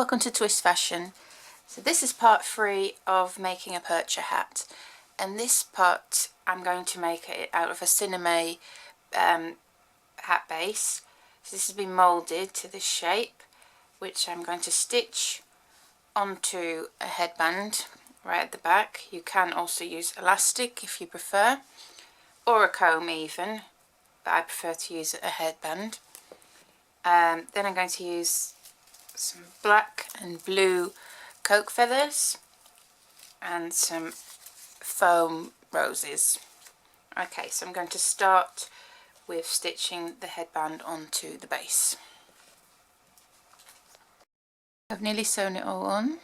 Welcome to Twist Fashion. So this is part 3 of making a Percher hat, and this part I'm going to make it out of a sinamay hat base. So this has been moulded to this shape, which I'm going to stitch onto a headband right at the back. You can also use elastic if you prefer, or a comb even, but I prefer to use a headband. Then I'm going to use some black and blue coke feathers and some foam roses. Okay, so I'm going to start with stitching the headband onto the base. I've nearly sewn it all on.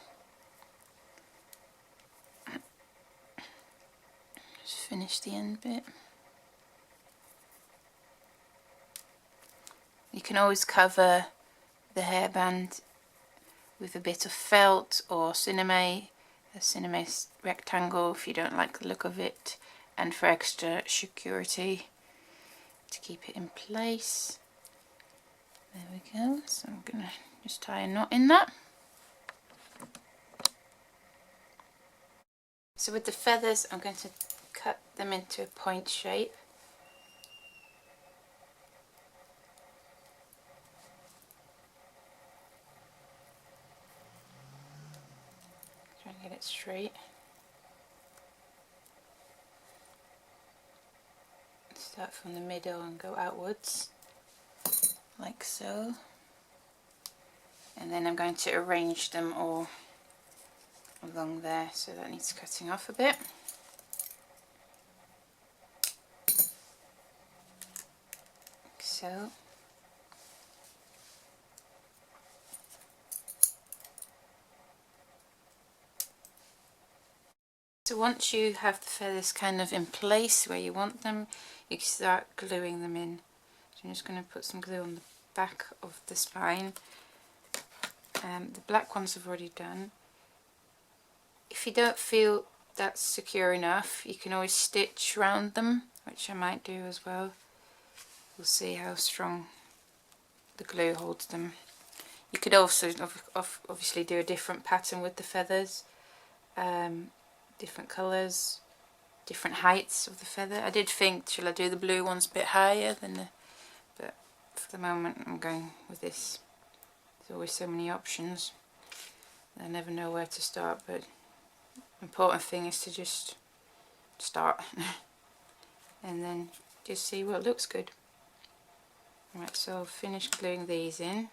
Just finish the end bit. You can always cover the hairband with a bit of felt or sinamay, a sinamay rectangle if you don't like the look of it, and for extra security to keep it in place. There we go. So I'm going to just tie a knot in that. So with the feathers I'm going to cut them into a point shape. Try and get it straight. Start from the middle and go outwards, like so. And then I'm going to arrange them all along there, so that needs cutting off a bit. Like so. So once you have the feathers kind of in place where you want them, you can start gluing them in. So I'm just going to put some glue on the back of the spine. The black ones I've already done. If you don't feel that's secure enough, you can always stitch around them, which I might do as well. We'll see how strong the glue holds them. You could also obviously do a different pattern with the feathers. Different colours, different heights of the feather. I did think, shall I do the blue ones a bit higher than the, but for the moment I'm going with this. There's always so many options. I never know where to start, but the important thing is to just start and then just see what looks good. Right, so I'll finish gluing these in.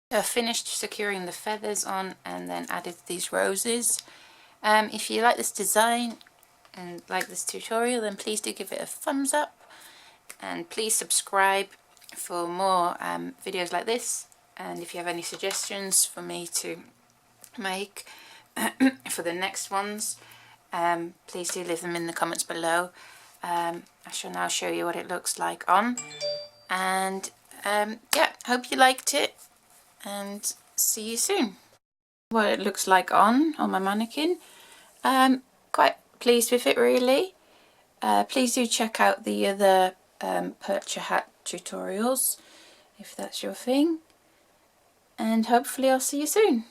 I finished securing the feathers on and then added these roses. If you like this design and like this tutorial, then please do give it a thumbs up, and please subscribe for more videos like this. And if you have any suggestions for me to make for the next ones, please do leave them in the comments below. I shall now show you what it looks like on, and yeah, hope you liked it, and see you soon. What it looks like on my mannequin. Quite pleased with it, really. Please do check out the other Percher hat tutorials if that's your thing, and hopefully I'll see you soon.